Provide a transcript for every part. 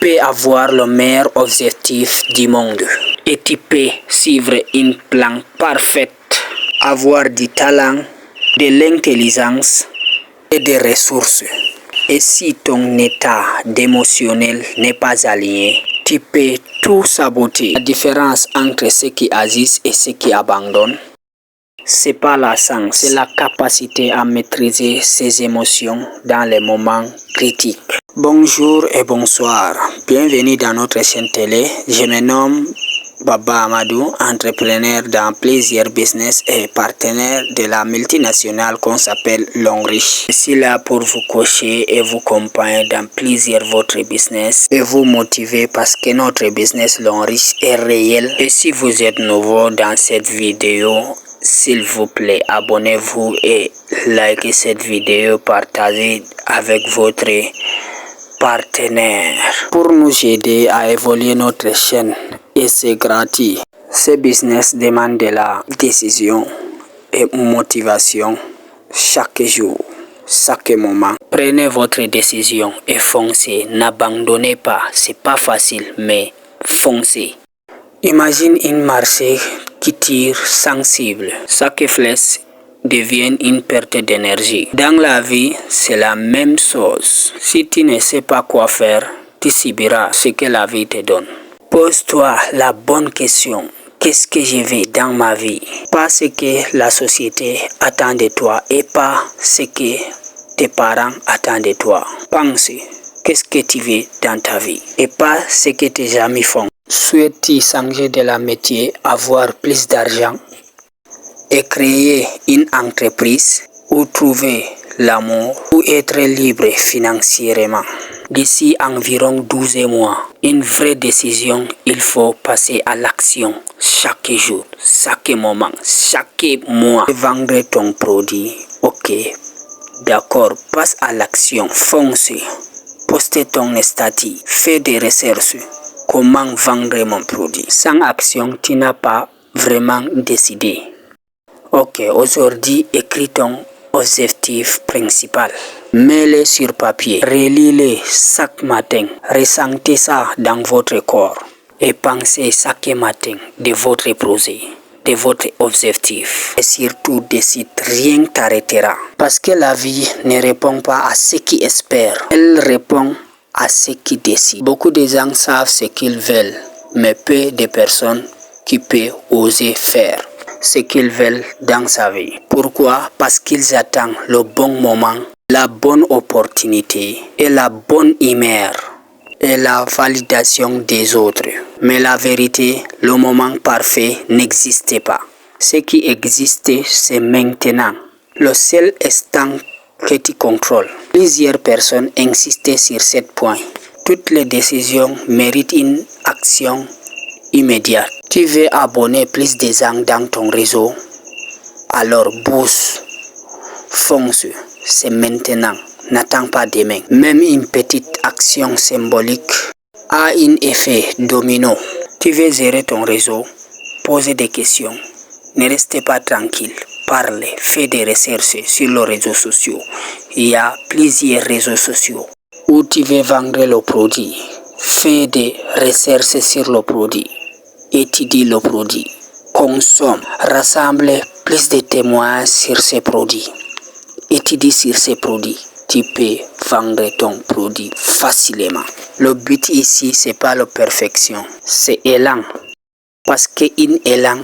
peux avoir le meilleur objectif du monde et tu peux suivre un plan parfait, avoir du talent, de l'intelligence et des ressources. Et si ton état d'émotionnel n'est pas aligné, tu peux tout saboter. La différence entre ceux qui agissent et ceux qui abandonnent, c'est pas la science, c'est la capacité à maîtriser ses émotions dans les moments critiques. Bonjour et bonsoir, bienvenue dans notre chaîne télé. Je me nomme Baba Amadou, entrepreneur dans plusieurs business et partenaire de la multinationale qu'on s'appelle Longrich. Je suis là pour vous coacher et vous accompagner dans plusieurs votre business et vous motiver parce que notre business Longrich est réel. Et si vous êtes nouveau dans cette vidéo, s'il vous plaît, abonnez-vous et likez cette vidéo, partagez avec votre partenaire pour nous aider à évoluer notre chaîne. Et c'est gratuit. Ce business demande de la décision et motivation chaque jour, chaque moment. Prenez votre décision et foncez. N'abandonnez pas. C'est pas facile, mais foncez. Imagine une marché qui tire sensible. Chaque flèche devient une perte d'énergie. Dans la vie, c'est la même chose. Si tu ne sais pas quoi faire, tu subiras ce que la vie te donne. Pose-toi la bonne question. Qu'est-ce que je veux dans ma vie? Pas ce que la société attend de toi et pas ce que tes parents attendent de toi. Pense, qu'est-ce que tu veux dans ta vie et pas ce que tes amis font. Souhaites-tu changer de la métier, avoir plus d'argent et créer une entreprise ou trouver l'amour ou être libre financièrement? D'ici environ 12 mois, une vraie décision, il faut passer à l'action chaque jour, chaque moment, chaque mois. Vendre ton produit, ok, d'accord, passe à l'action, fonce, poste ton statut, fais des recherches. Comment vendre mon produit? Sans action, tu n'as pas vraiment décidé. Ok, aujourd'hui, écris ton objectif principal. Mets-le sur papier, relis-le chaque matin, ressentez ça dans votre corps et pensez chaque matin de votre projet, de votre objectif. Et surtout, décide, rien t'arrêtera. Parce que la vie ne répond pas à ceux qui espèrent, elle répond à ceux qui décident. Beaucoup de gens savent ce qu'ils veulent, mais peu de personnes qui peuvent oser faire ce qu'ils veulent dans sa vie. Pourquoi? Parce qu'ils attendent le bon moment, la bonne opportunité et la bonne humeur et la validation des autres. Mais la vérité, le moment parfait n'existe pas. Ce qui existe, c'est maintenant. Le seul instant que tu contrôles. Plusieurs personnes insistent sur ce point. Toutes les décisions méritent une action immédiate. Tu veux abonner plus de gens dans ton réseau? Alors bouge, fonce, c'est maintenant. N'attends pas demain. Même une petite action symbolique a un effet domino. Tu veux gérer ton réseau? Pose des questions. Ne restez pas tranquille. Parle, fais des recherches sur les réseaux sociaux. Il y a plusieurs réseaux sociaux où tu veux vendre le produit. Fais des recherches sur le produit. Étudie le produit. Consomme. Rassemble plus de témoins sur ces produits. Étudie sur ces produits. Tu peux vendre ton produit facilement. Le but ici, c'est pas la perfection, c'est élan. Parce qu'un élan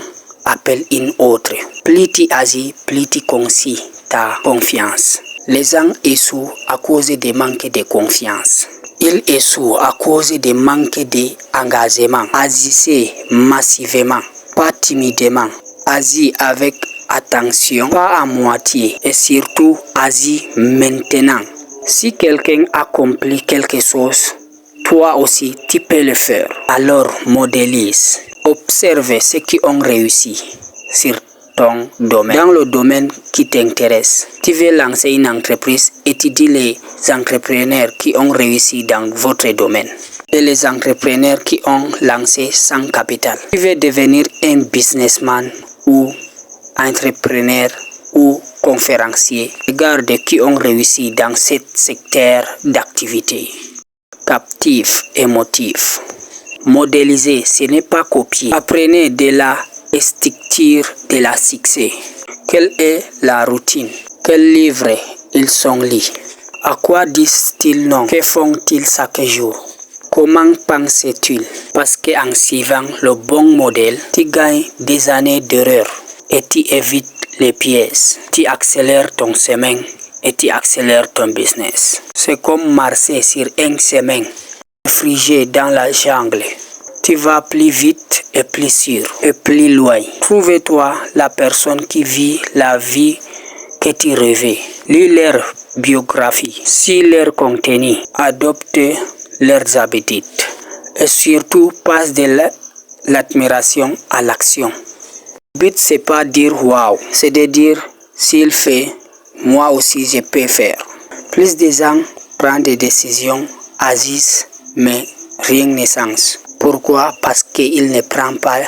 appelle une autre. Plus tu agis, plus tu concis ta confiance. Les gens échouent à cause de manque de confiance. Ils échouent à cause de manque d'engagement. Agissez massivement, pas timidement. Agis avec attention, pas à moitié. Et surtout, agis maintenant. Si quelqu'un accomplit quelque chose, toi aussi, tu peux le faire. Alors, modélise. Observe ceux qui ont réussi sur ton domaine. Dans le domaine qui t'intéresse, tu veux lancer une entreprise, étudie les entrepreneurs qui ont réussi dans votre domaine et les entrepreneurs qui ont lancé sans capital. Tu veux devenir un businessman ou entrepreneur ou conférencier. Regarde qui ont réussi dans ce secteur d'activité. captif, émotif. Modéliser, ce n'est pas copier. Apprenez de la structure de la succès. Quelle est la routine? Quels livres ils sont lus? À quoi disent-ils non? Que font-ils chaque jour? Comment pensent-ils? Parce qu'en suivant le bon modèle, tu gagnes des années d'erreur et tu évites les pièges. Tu accélères ton chemin et tu accélères ton business. C'est comme marcher sur un chemin frigé dans la jungle. Tu vas plus vite et plus sûr et plus loin. Trouve-toi la personne qui vit la vie que tu rêvais. Lis leur biographie, suis leur contenu, adopte leurs habitudes et surtout passe de l'admiration à l'action. Le but c'est pas dire waouh, c'est de dire s'il fait, moi aussi je peux faire. Plus de gens prennent des décisions, agissent, mais rien ne change. Pourquoi? Parce qu'ils ne prennent pas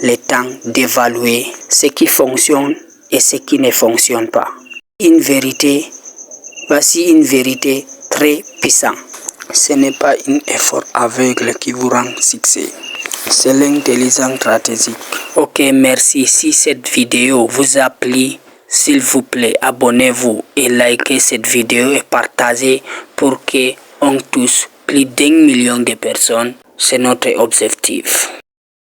le temps d'évaluer ce qui fonctionne et ce qui ne fonctionne pas. Voici une vérité très puissante. Ce n'est pas un effort aveugle qui vous rend succès. C'est l'intelligence stratégique. Ok, merci. Si cette vidéo vous a plu, s'il vous plaît, abonnez-vous et likez cette vidéo et partagez pour qu'on touche plus d'1 million de personnes. C'est notre objectif.